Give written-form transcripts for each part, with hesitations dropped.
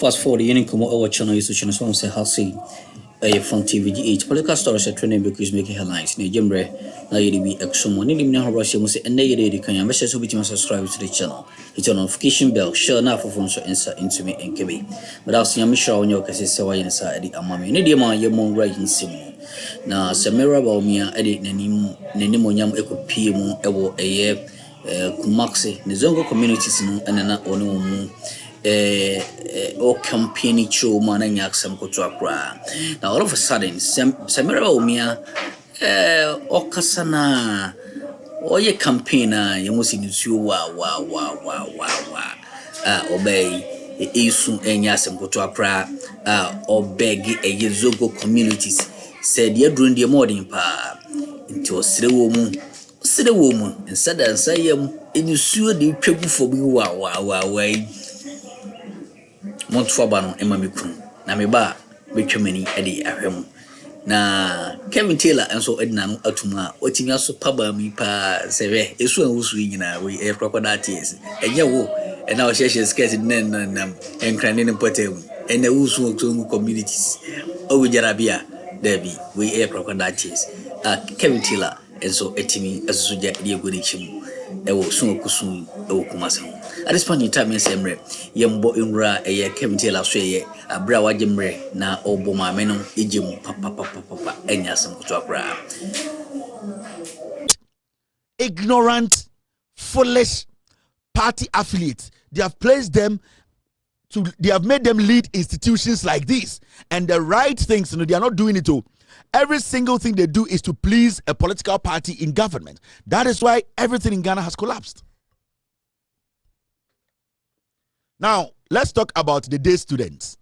Fast forward, you need to come over channel, you channel, so I'm saying, how see FunnTV GH. Political stories are trending because making headlines. Near Jembre, now you be Akroma. Need me now, Russia must say, and they can you message with you subscribe to the channel. Hit on notification bell, share now for phone so answer into me and KB. But I'll see you, Michelle, on your Kesi, so I inside the Amami. Need your man, your mom writing sim. Now, Samira Baumia, edit Nenimoniam Eco PM, Ewo, a year, Kumaxe, the Zongo communities, and an onu. Or campaign show man and yak some now all of a sudden Samira Omia or Kasana or ye campaigner you must in you obey isu enya some or beg a Zongo communities said you're doing the morning pa into a silly woman and said and say in you sure the people for me way Montfabano Emma Mikun, Namiba, Richmany, Eddie Aham. Na Kevin Taylor and so Edna Atuma, watching us so paba me pa seve, is one who's ringing we a crocodile tears. And you and our session scarce men and cranning and potem, and the Usu communities. Oh, with Jarabia, Debbie, we a crocodile tears. Kevin Taylor and so Etimi as Suja Diagonichim, Ewo Sun Kusun, Ewo Kumasan. At this point in time, Semre, Yambo Imra, a Kevin Taylor Sway, a Brawa Jemre, na Oboma Menon, Ijim, Papa, and Yasam Kutra. Ignorant, foolish party affiliates. They have placed them they have made them lead institutions like this. And the right things, they are not doing it all. Every single thing they do is to please a political party in government. That is why everything in Ghana has collapsed. Now, let's talk about the day students.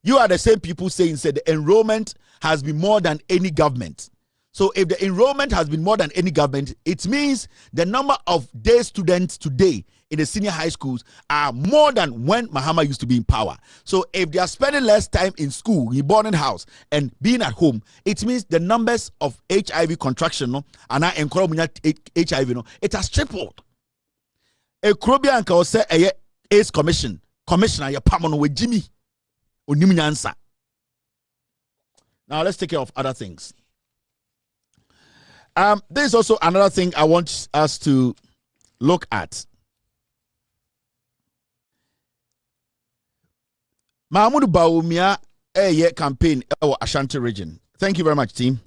You are the same people saying the enrollment has been more than any government. So if the enrollment has been more than any government, it means the number of day students today in the senior high schools are more than when Mahama used to be in power. So if they are spending less time in school, in boarding house, and being at home, it means the numbers of HIV contraction and HIV, it has tripled. A Krobian can say AIDS commissioner ya pamono with Jimmy Onimnyansa. Now let's take care of other things. There's also another thing I want us to look at. Mahmoud Bawumia campaign or Ashanti region. Thank you very much, team.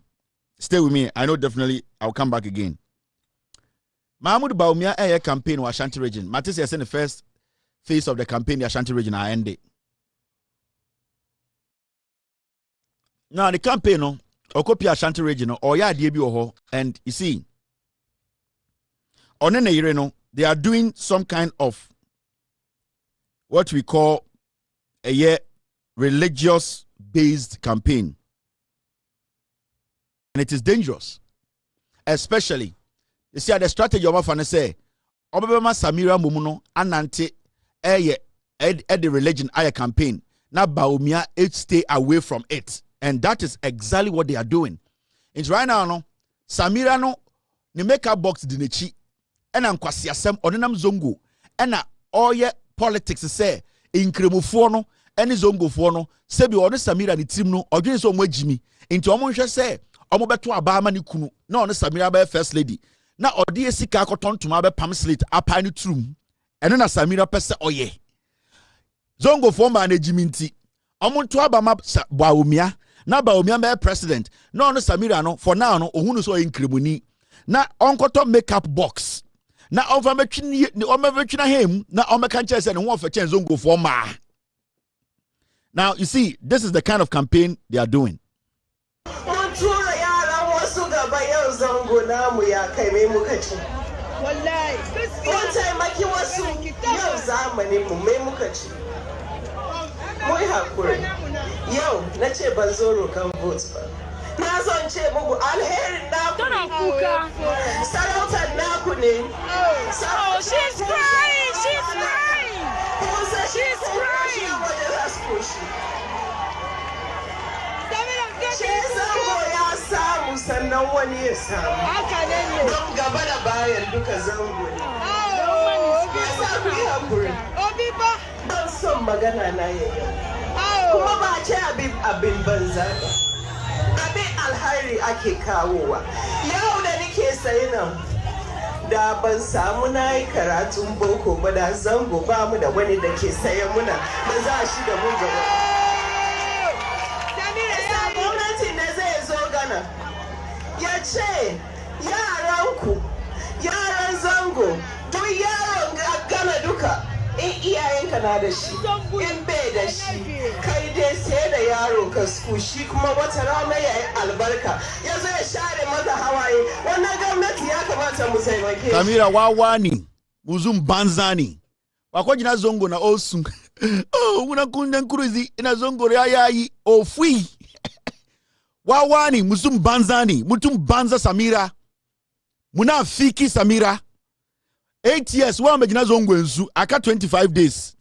Stay with me. I know definitely I'll come back again. Mahmoud Bawumia campaign or Ashanti region. Matisse has in the first phase of the campaign, the Ashanti region are ended. Now the campaign, Okopi Ashanti region, or ya DB, and you see, on they are doing some kind of what we call a religious based campaign, and it is dangerous, especially you see the strategy of FUNN say, Obama Samira Mumuno Anante. At the religion campaign now Baumia stay away from it, and that is exactly what they are doing. It's right now no Samira no ni makeup box dinechi and am kwasi asem onenam zongo and all politics say inkremofo no any zongo fo no se bi ono Samira ni team no odwene so mo agimi into omo hwe say omo beto abama ni kunu na ono Samira be first lady na odi esika akotontoma be pam slate apa ni trum. And na Samira pese oye Zongo former anajiminti omuntu abama Baumia na Baumia be president no Samira no for now no ohunu so inkremoni na onkoto makeup box na over metwini na hem na omeka say ne ho ofa chen Zongo former. Now you see, this is the kind of campaign they are doing. Wallahi wata maki wasu yau zamani mu mai muka ci mu hakuri yau nace ban zo rokan vote ba na son ce muku alherin naku sarautar naku ne. Oh, she's crying, she's crying, she's crying. Sannan wani ya samu haka ne don gaba da bayan duka zango ne. Ban son magana na yayi kuma ba ce abin banza ba abin alhari ake kawowa yau da nake sayi nan da ban samu na yi karatun boko ba da zango ba mu da wani da ke sayan muna da za shi da mu gaba gwamnati da zai zo gana ya ce yaran zango duk yaron gana duka in iyayenka na da shi in bai da shi kai dai sai da yaro ka shi kuma wata rana ya yi albarka ya zo ya share mata hawaye wannan gwamnati ya kamata mu taimake Samira wawa ne muzum banza ne wako jina zongo na osu una kundan kuruzi ina zongo ya yayi ofui wawa ne muzum banza ne mutum banza Samira munafiki Samira 8 years wa amejina zongo ensu aka 25 days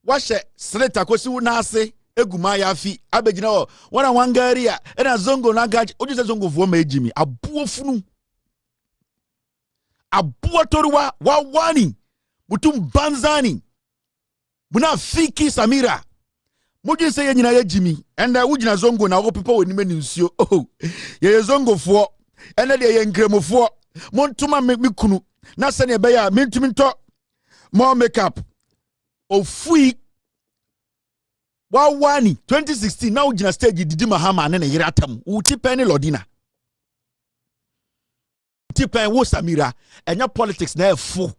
washe straight kosi unase eguma yafi abejina wo wana wangaria ena zongo na gaji ojise zongo vuo ma ejimi abuo funu abuo toruwa wawani mutum banzani munafiki Samira mujise ye nyina ejimi enda wujina zongo na wo people woni mani nsuo oh ye zongo fo ena de ye nkremofo montuma mikunu na sene beya mintuminto more makeup ofui wawani 2016 na ujina stage didi mahama ne yere atam uti penny lodina uti pen wo Samira enya politics na efo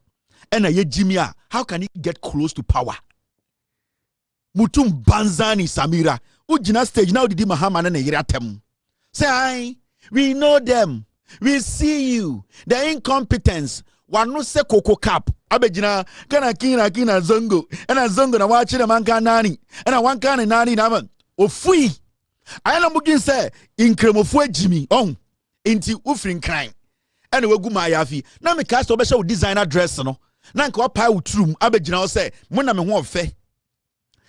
ena ye jimia how can he get close to power mutum banzani Samira ujina stage na didi mahama ne yere atam say we know them we see you the incompetence wanu se koko cap abejina kana kina zongo ena zongo na wachi na manka nani ena wanka ne nani na man ofui ayana mugin se inkremofo ajimi on enti ufrin kran ena wegu ma yafi na me cast obesha wo designer dress no na nka opa utrum abejina wo se mo na me ho ofe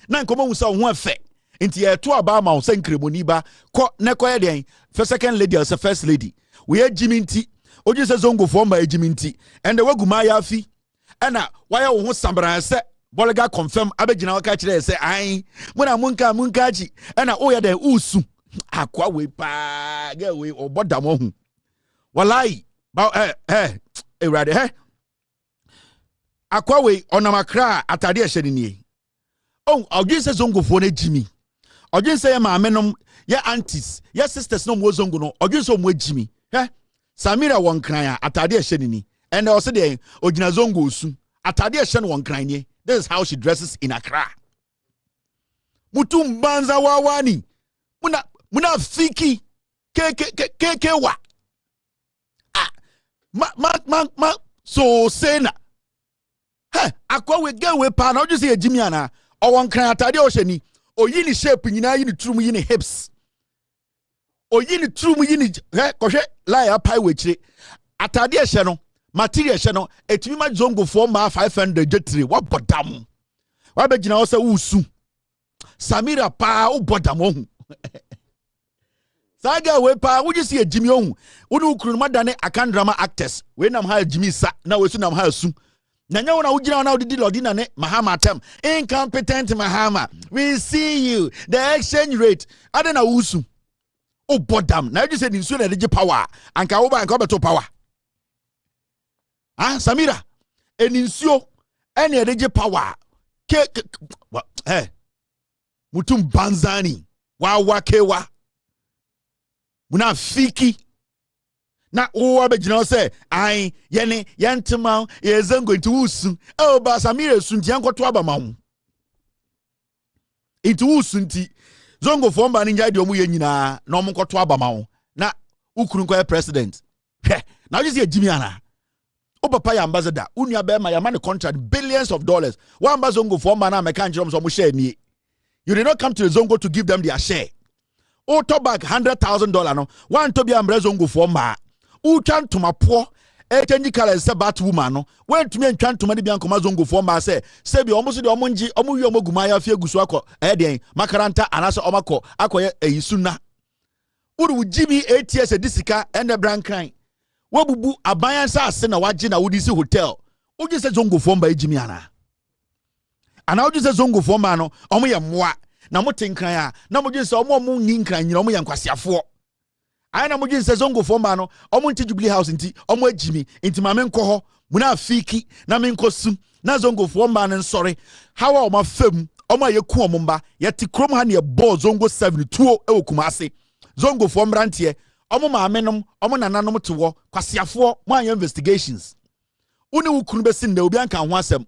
na nka mo wusa ho ofe enti e to aba ma wo se nkremoni ba ko ne ko ye den first second lady or first lady we ajimi nti oji se zongo fo ma ejiminti and the waguma yafi ana waya wo ho sambran se bolega confirm abegina waka kire se ai muna munka ji ana oya da usu akwa we pa ge we oboda mo hu walai ba erade akwa we onamakra atade ehye ni oh oji se zongo fo na ejimi oji se ya maamenom ya aunties ya sisters no mo zongo no oji se mo ejimi Samira won kran atade ehye ni and also the ojina zongo osu atade ehye no won kran ni this is how she dresses in Accra mutum banza wawani muna fiki ke wa ma so sena akwa we get we pa na oju se ejimi ana o won kran atade ohye ni oyi ni shape nyina yi ni trum yi ni hips oyini trum yini kohwe lie pai wechire atade ehye no material ehye no etimi ma zongo for ma 500 jetri wa bodam wa begina wo se wusu Samira pa wo bodam ohu saga we pa wuji se ejimi ohu wonu ukuru madane akan drama actors we nam ha ejimi sa na we su nam ha su na nya wona wugina na odidi lodina ne mahama tem incompetent mahama we see you the exchange rate adena wusu o bodam na you say ninsu na dey power anka wo ba anka beto power Samira eninsuo ene dey power mutum banzani wa kewa muna fiki na o abegina say ai yene yentema yezango nti wusu ba Samira sunti ankoto abama hu nti wusu nti zongo fomba ninja di omu ye nyina na omu nkoto abama ho na ukuru nko president na you see Jimmy ana o papa ya ambassador unu abema ya man contract billions of dollars wa ambazongo fomba na meka njirom so mu share ni you did not come to the Zongo to give them their share o to back $100,000 no one to be ambazongo fomba u twan to mapo change color se bat woman no when to me twan to mani bi ankoma zongo fomba se bi omuso de omunji omuwi omoguma ya fie gusu akọ den makaranta anase omako akoye eyisuna uru Jimmy 8 years edisika ende brankran wabubu abayan sa ase na waje na wudi si hotel uji se zongo fomba ejimi ana ana oju se zongo fo ma no omo ye moa na mo tenkran a na mo dwen se omo ni nkran nyina omo ye nkwasiafo ai na mo dwen se zongo fo ma no omo nti Jubilee House nti omo agimi nti ma me nkọ ho muna afiki na me nkosum na zongo fo ma no nsori hawa omo fam omo ye ku omo mba ye ti krom ha ne ball zongo 72 e Kumasi zongo fo mrantie omo ma amenom omo nananom te wo kwasiafo mo anya investigations uni wukunu besi nda obi anka ho asem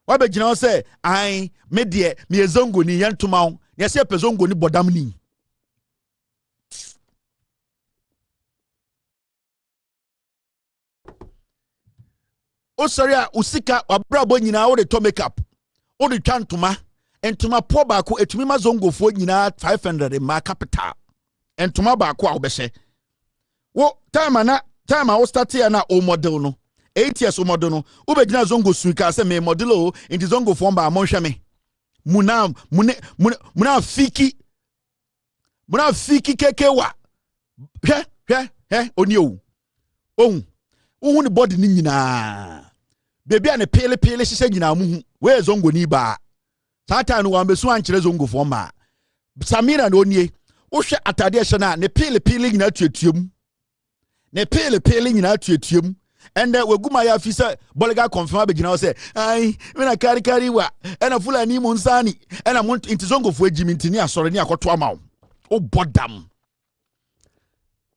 wa be gina say ai me de me zongo ni yentuma wo ye se pe zongo ni bodam ni o sorry a usika wabrabo nyina wo de to makeup wo de twantuma entuma po ba ko etumi ma zongo fo nyina 500 ma capital entuma ba ko a wo be hye wo time wo start ya na o model no 8 years o model no wo be gina zongo suika se me model o inti zongo fo ba mo hwe me muna fiki kekewa oni o ohun ni body ni nyina baby ane pele hye nyina mu we zongo ni ba satan no ambesu ankyere zongo fo ma Samira no nie wo hwe atade hye na ne pele nyina tuatuam ne pele nyina tuatuam and weguma ya fisa bolega confirm abegina say ai me na kari wa ena fulani mu nsani ena mu intizongo fo agimi ntini asore ni akoto ama wo bodam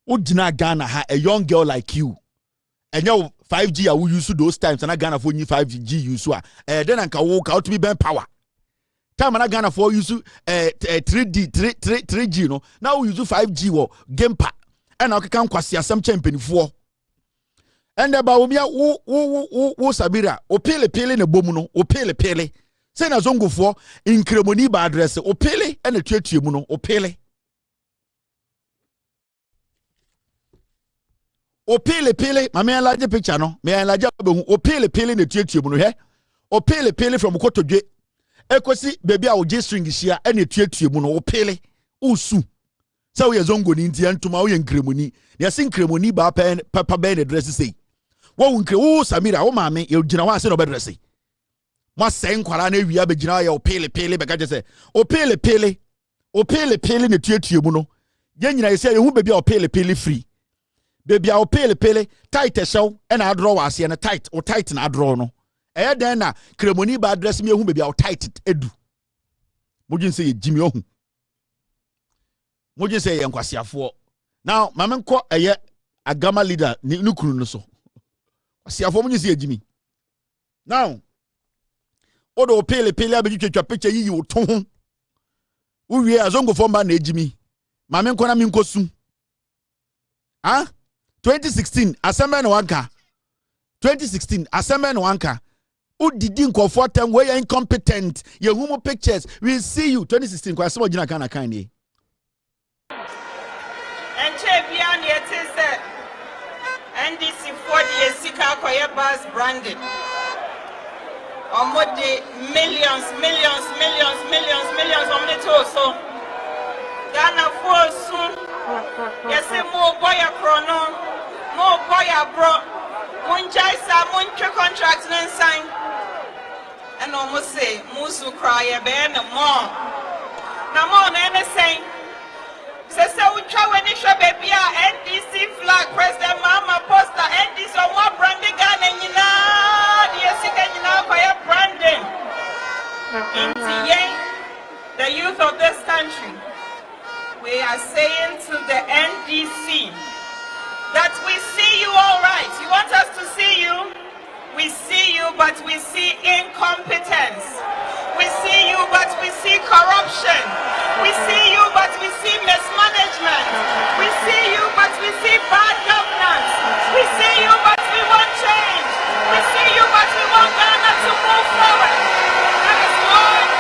wo gina Ghana ha a young girl like you and you 5G a we use those times and Ghana for you 5G use then anka wo ka to be ben power time na Ghana for use 3G no now we use 5G wo game pa and kan kwase asem champion for and ba wo Samira o pele ne bomu no o pele say na zongo for inkremoni ba address o pele and tuatue mu no o pele ma me enlarge picture no me enlarge behu o pele ne tuatue mu no he o pele from kotodwe ekosi baby a o G string hia and tuatue mu no o pele usu say we zongo ni ntia ntuma wo ye inkremoni ne sin inkremoni ba papa be ne dress say wo nkre wo Samira wo maame ye gina wa se no be dress mo sen kwara na wi abegina ya o pele be ka je say o pele ne tuatue mu no ye nyina ye say ye hu baby a o pele free baby a o pele tight show and I draw was here na tight o tight na draw no eh den na kremoni ba dress me hu baby a o tight edu mojin say ye jimi ohun mojin say ye nkwasiafo now mame nko eye agama leader ni nukuru no so kwasiafo mojin say ye jimi now odo pele abegi twetwa picture yi wo to ho uwie azongo fomba na ejimi mame nko na me nko su 2016 assemble no wanka 2016 assemble no wanka udidi nkofo tem we incompetent ye humo pictures we see you 2016 kwa assemble gina kana kan ni enche bia ne etise NDC for the sika koye bus branded omode millions omne to so Ghana for soon yes mo boy Akroma mo boy abro munjai sa munche contract nan sign and almost say musu cry e be na mo na say se we try when it show baby NDC flag president mama poster NDC o mo branding Ghana nyina the sika nyina for your branding the youth of this country. We are saying to the NDC that we see you all right. You want us to see you? We see you, but we see incompetence. We see you, but we see corruption. We see you, but we see mismanagement. We see you, but we see bad governance. We see you, but we want change. We see you, but we want Ghana to move forward. That is why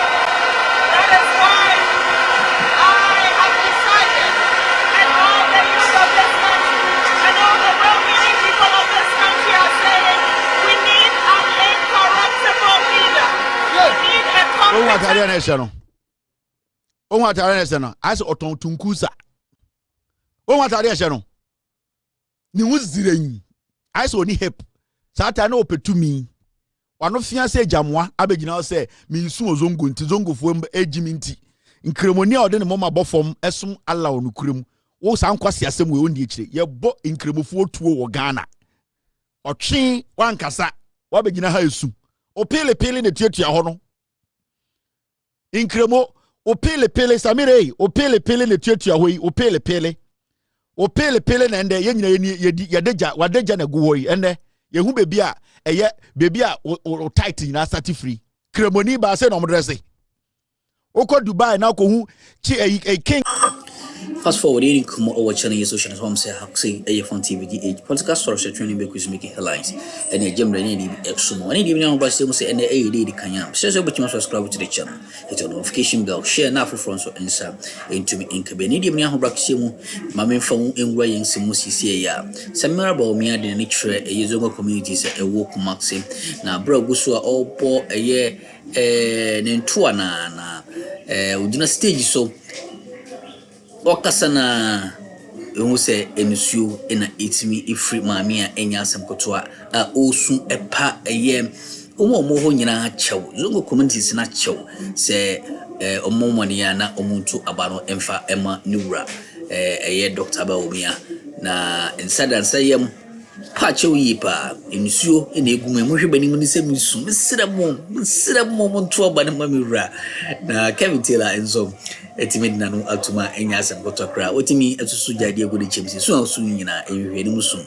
Ohun atare na ese no. Ohun atare na ese no. Ase oton tunkusa. Ohun atare ese no. Ni wuziren. Ase oni hep. Sata na opetumi. wano fiase jamwa abegina say me su ozongo nti zongo fo ejimi nti nkremoni a ode ne moma bofom esum alla onukurem wo san kwase asem we oni ekire ye bo nkremofo tuo wo Ghana otwe wankasa wabegina ha esu opele ne tuatua ho no nkremo opele Samira opele ne tuatua ho yi opele na ende ye nyina ye deja wadeja na go yi ende ye hu bebi a eye bebi a o tight na sati free kremoni ba se no modrese oko Dubai na ko hu chi a king. Fast forward, any come over channel your social networks say Haxi a FunnTV GH podcast source training because making headlines and a gem any extra money even on by say and a day can says but you must subscribe to the channel, hit the notification bell, share now for front so answer into me in Cabin even black simu mammy phone in Ryan Simusi ya Samira Baumia the nature a Zongo communities a walk maxim now bro Gusua all poor a year Nentuana na stage so Wakasana say enusu ena itimi ifri maami a enya asem kotoa a osu epa eye omo ho nyina chew zongo communities na chew se omomone ya na omuntu abano emfa ema niwura eye Dr. Baumia na insada sayem pa chew yipa enusu ena eguma mo hwebani mu ni se misu misira mo muntu abano mamiwura na Kevin Taylor enzo etimedi nanu atuma enya asem kotokra otimi etusu jade egode chemsi so asu nyina ehwehwe ni musu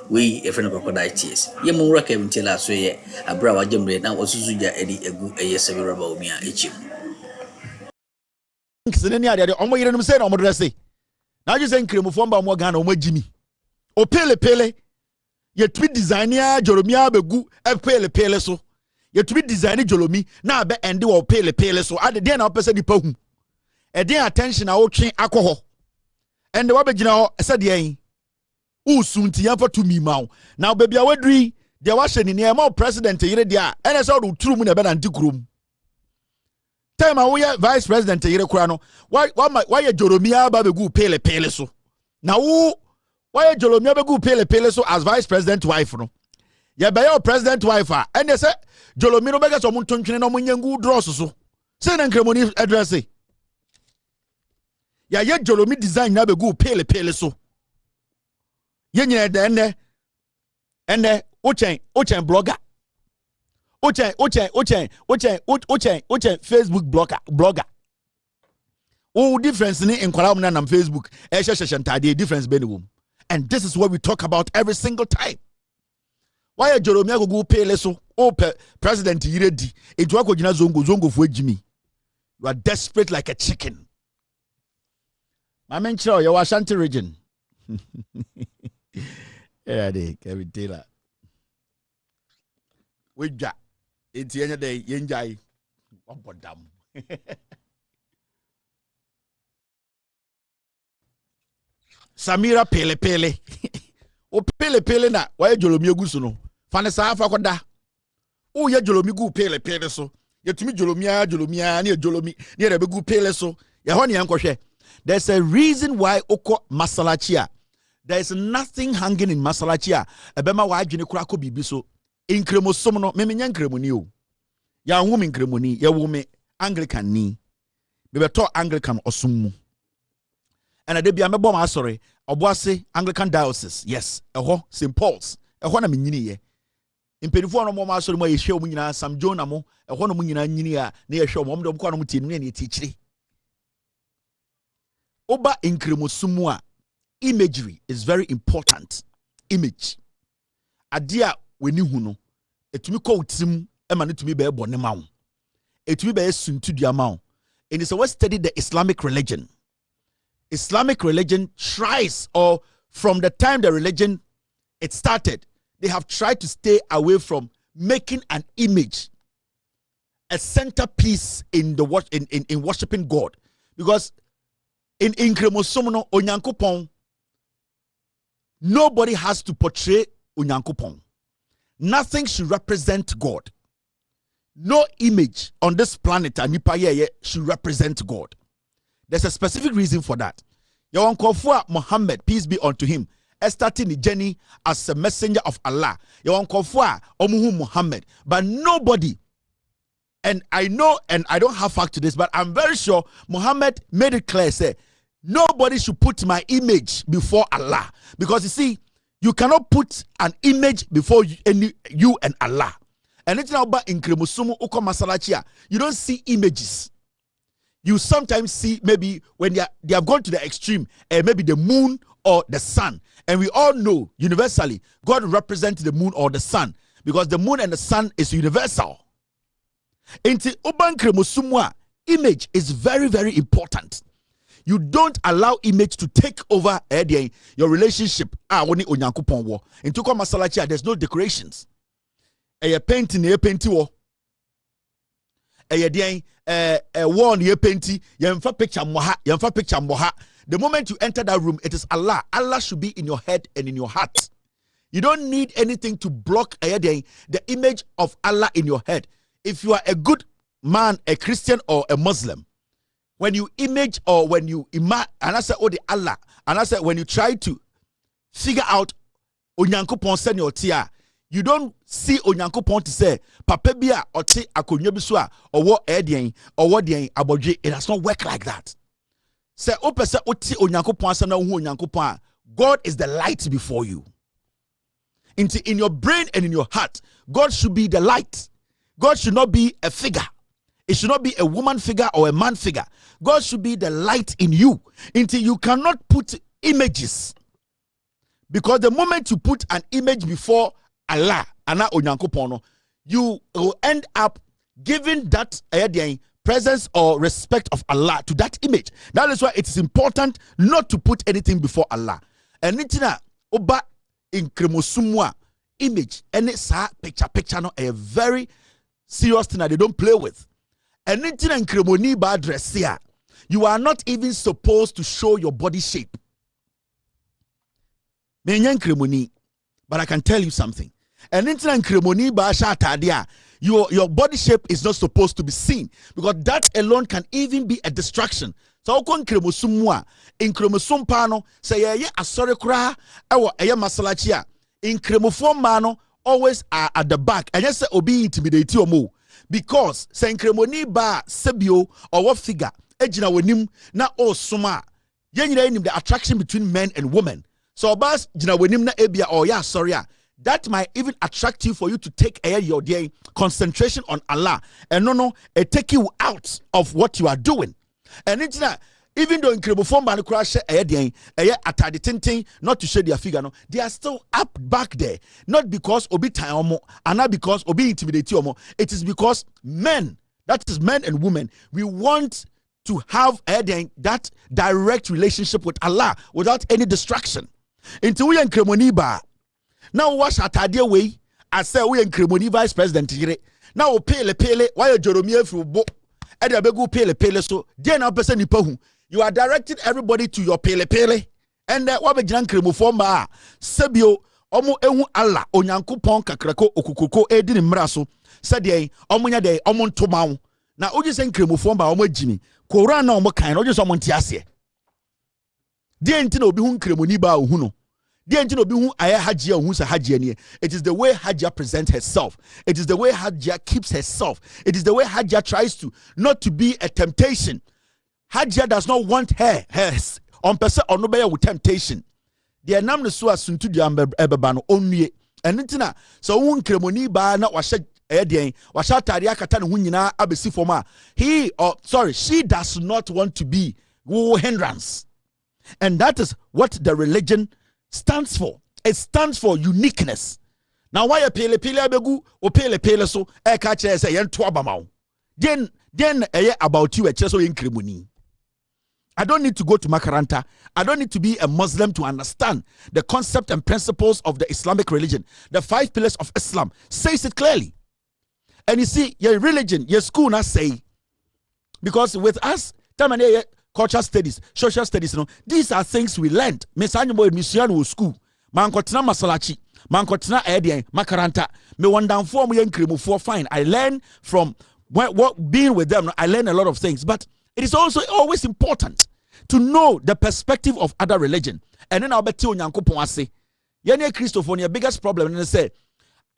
we efrena crocodiles ye mo wura Kevin Taylor so ye abra wajemre na osusu ja edi egu eye Samira Baumia echim nkisene ade omo yire num se na omo dresse na ju se nkremufo mba mo Ghana omo jimi opele ye twi design ya joromia begu pele so ye twi design jolomi na abe ende wo pele so ade de na opese di pahu eden attention a wotwe akoho ende wabegina ho esede yen usunti yan fatu mi mawo na baby a wadri de wa hye ni ma president yire de a ene se wo turu mu na be na ntikrom time a wo ye vice president yire kura no wa ye joromia ba begu pele so na wo ye joromia begu pele so as vice president wife no ye be your president wife a ene se jolomi no bega so mo ntontwene no mo nyangu dross so se na nkremoni address ya ye jolomi design na begu pele so ye nyina de ene ochen blogger ochen Facebook blogger o difference ni enkwara mu na Facebook sheshentade difference be ni wom. And this is what we talk about every single time. Why jolomi agogo pele so o president yiredi etu akogina zongo fu ejimi. You are desperate like a chicken. My man Chiro, you Ashanti region. Yeah, they Kevin Taylor. Wija. It's the end of the day, Yenjai. Wabodam. Samira pele. O pele na. Why jolomi gusuno? Fanesa afa koda. O ye jolomi gu pele so. Ye tumi jolomia ni jolomi ni rebegu pele so. Ye honi yankwohwe. There's a reason why oko masalachia. There is nothing hanging in masalachia. Ebema wa adwene kura ko bibi so. Inkremosom no me menya nkremoni o. Ya nwumi nkremoni, ya wume Anglican ni. Be to Anglican osum. And adebia mebo ma asore, oboase Anglican diocese. Yes, eho St. Paul's. Eho na menyini ye. Impedifo no mo ma asore mo ye hwe mu nyina Sam Jonah mo, eho no mu nyina nyini a na ye hwe mo mo de ko no mu tie no ne tie kire. Oba inkremosumua imagery is very important. Image. Adia weni hu no etumi ko utim ema ne tumi be bone ma wo. Etumi be suntu dua ma wo. And so we study the Islamic religion. Islamic religion tries, or from the time the religion it started, they have tried to stay away from making an image a centerpiece in the in worshiping God, because in Inkremosomono Onyankopon, nobody has to portray Onyankopon. Nothing should represent God. No image on this planet should represent God. There's a specific reason for that. Your uncle Muhammad, peace be unto him, starting the journey as a messenger of Allah. You want kofwa omuhu Muhammad, but nobody. And I know, and I don't have fact to this, but I'm very sure Muhammad made it clear, say, nobody should put my image before Allah. Because you see, you cannot put an image before you and Allah. And it's now about in Kremusumu uko masalachia. You don't see images. You sometimes see maybe when they have gone to the extreme, maybe the moon or the sun. And we all know universally, God represents the moon or the sun because the moon and the sun is universal. Inti uban Kremusumwa, image is very, very important. You don't allow image to take over your relationship. There's no decorations. A painting, a painting, a wall, a painting, picture moha. The moment you enter that room, it is Allah. Allah should be in your head and in your heart. You don't need anything to block the image of Allah in your head. If you are a good man, a Christian or a Muslim, when you image or when you imagine, and I say, oh, the Allah, and I say, when you try to figure out Onyankopon send your tia, you don't see Onyankopon to say, Papa bia or ti akonyebiswa or what edien or what dien aboje. It does not work like that. Say, opesa oti Onyankopon sana hu Onyankopon. God is the light before you. In your brain and in your heart, God should be the light. God should not be a figure. It should not be a woman figure or a man figure. God should be the light in you. Until you cannot put images. Because the moment you put an image before Allah, you will end up giving that presence or respect of Allah to that image. That is why it is important not to put anything before Allah. And nitina oba in kremosumwa image and it's a picture no a very serious thing that they don't play with. And in kremoni ba dress here, you are not even supposed to show your body shape. But I can tell you something. And in kremoni ba shatadia, your body shape is not supposed to be seen because that alone can even be a distraction. So in kremosumwa, in kremosumpano, say ye asore kra, ewa eye masalachia. In kremofom mano always are at the back. And yes, obi intimidate you more. Because say kremoni ba sebio or what figure ejina wenim na o suma yenyina enim the attraction between men and women. So bas jina wenim na ebia or ya sorry that might even attract you for you to take your day concentration on Allah and no it take you out of what you are doing. And it's not even though in kremofom ba no crash atade not to show their figure no they are still up back there, not because obi time omo and not because obi intimidate omo. It is because men, that is men and women, we want to have that direct relationship with Allah without any distraction. Into we and kremoni ba now wash atade way I say we and kremoni vice president here now pele why Jeremiah fu bo e dey begu pele so dey na person nipa hu. You are directing everybody to your pele. And what be gran kremofo ma sebio omo ehu Allah onyankopon kakrako okukoko edi ni mmara so sede omo nya de omo ntomawo na oji sen kremofo ma omo agimi koran na omo kan oji so omo ntiase de enti na obi hu kremoni ba ohu no de enti na obi hu aye hajia ohu sa hajia ni. It is the way Hajia presents herself. It is the way Hajia keeps herself. It is the way Hajia tries to not to be a temptation. Hajia does not want her on person or nobody with temptation. The nam no so asuntu dia ebeba no onwie. Enitina so won kremoni ba na wahye wahye tare akata ne hu nyina abesi foma. She does not want to be hindrance. And that is what the religion stands for. It stands for uniqueness. Now why pele abegu o pele so e ka kire say yen to abamaw. Then about you e kire so yen kremoni. I don't need to go to Makaranta. I don't need to be a Muslim to understand the concept and principles of the Islamic religion. The 5 pillars of Islam says it clearly. And you see, your religion, your school not say, because with us, cultural studies, social studies, these are things we learned. Mesanyamo school. Mankotina masalachi. Mankotina edian Makaranta. Me one down for me for fine. I learn from what being with them. I learn a lot of things, but it is also always important to know the perspective of other religion. And then I'll bet you Nyankopon ase. Yene Christophonia biggest problem and say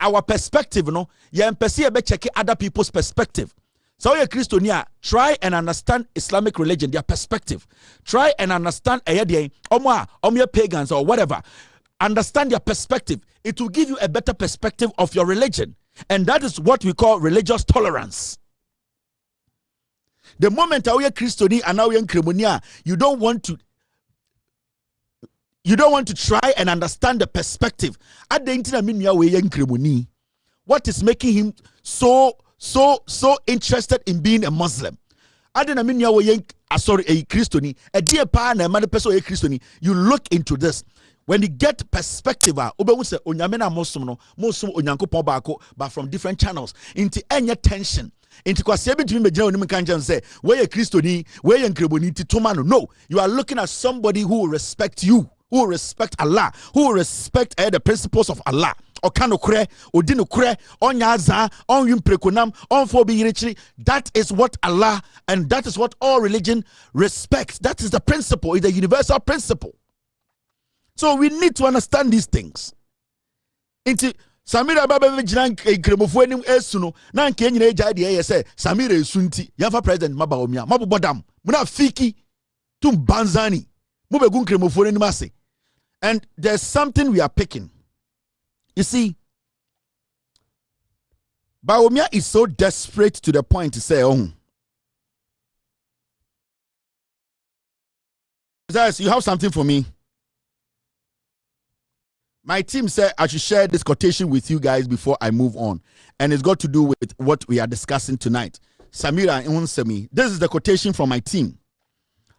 our perspective, no, yen pesi be check other people's perspective. So you Christonia, try and understand Islamic religion, their perspective. Try and understand omya pagans or whatever. Understand their perspective. It will give you a better perspective of your religion. And that is what we call religious tolerance. The moment you are Christoni and now you are Cremonia, you don't want to try and understand the perspective. At the internet, what is making him so interested in being a Muslim? At the a Christoni, a dear pa na man person a Christoni. You look into this. When you get perspective, but from different channels, into any tension. Into say, where a Christoni, where a Kreboniti, no, you are looking at somebody who will respect you, who will respect Allah, who will respect the principles of Allah. That is what Allah and that is what all religion respects. That is the principle, it's a universal principle. So we need to understand these things. Into Samira baba vijina kremofo enim esuno na nke nyina eja de say Samira esunti yafa president mabaomia mabobodam muna fiki tum banzani mubegun kremofo enim ase. And there's something we are picking. You see, Baomia is so desperate to the point to say, oh, guys, you have something for me. My team said I should share this quotation with you guys before I move on. And it's got to do with what we are discussing tonight. Samira and Unsemi. This is the quotation from my team.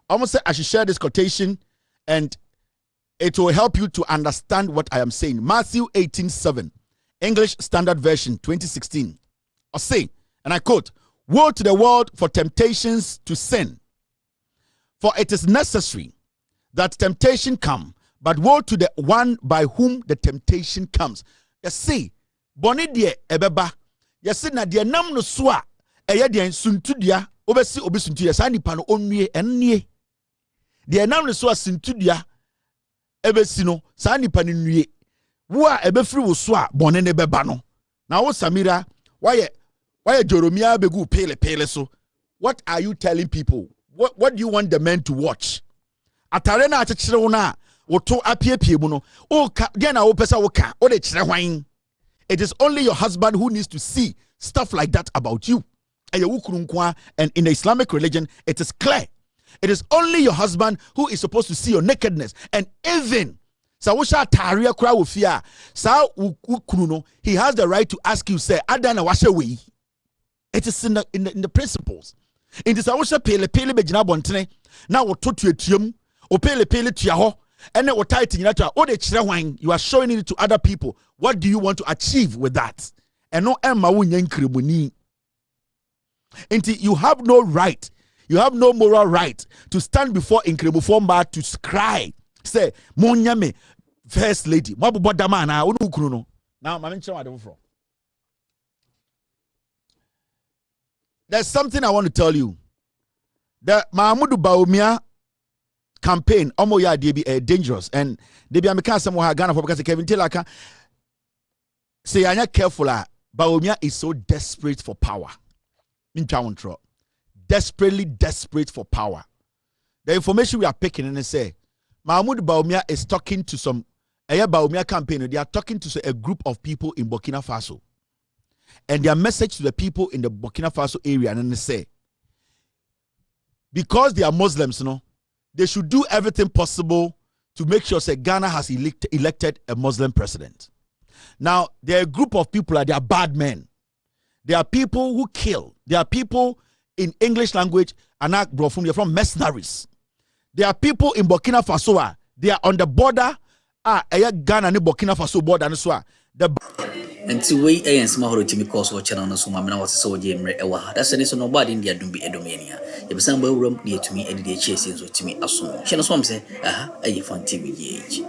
I almost said I should share this quotation and it will help you to understand what I am saying. Matthew 18:7, English Standard Version, 2016. I say, and I quote, "Woe to the world for temptations to sin. For it is necessary that temptation come, but woe to the one by whom the temptation comes." You see, boni die ebeba. You see na die nam no so a eye die suntudia obesi obisuntudia sa nipa no onwie ennie. Die nam no so a suntudia ebesi no sa nipa no nwie. Wo a ebefiri wo so a boni ne beba no. Na wo Samira, why Jeromia begu pele so? What are you telling people? What do you want the men to watch? Atare na achechire wo na woto apiepie mu no. O ka dia na wo pesa wo ka o de kire hwan. It is only your husband who needs to see stuff like that about you. And in the Islamic religion, it is clear. It is only your husband who is supposed to see your nakedness. And even he has the right to ask you, say, Adana washe. It is in the principles. It is our pele bejina bontene. Now what to etium, o pele tiaho. And then you are showing it to other people. What do you want to achieve with that? And no you have no right, you have no moral right to stand before Inkrebufomba to cry. Say, Monyame, first lady. Now, there's something I want to tell you. The Mahmoud Baumia campaign omoya dey dangerous, and they be ameka some Ghana for because Kevin Taylor can say anya careful. Baumia is so desperate for power. Desperately desperate for power. The information we are picking and say Mahmoud Baumia is talking to some Baumia campaign. They are talking to a group of people in Burkina Faso, and their message to the people in the Burkina Faso area and they say, because they are Muslims, they should do everything possible to make sure that Ghana has elected a Muslim president. Now, there are a group of people they are bad men. There are people who kill. There are people in English language and they're from mercenaries. There are people in Burkina Faso. They are on the border. Ghana and Burkina Faso border. And to way and small to me cause what channel so mamma was so jam ewa. That's an so nobody in the Dumbi Edomania. If some room near to me and the chasing to me as soon. She knows what I'm saying. FunnTV GH.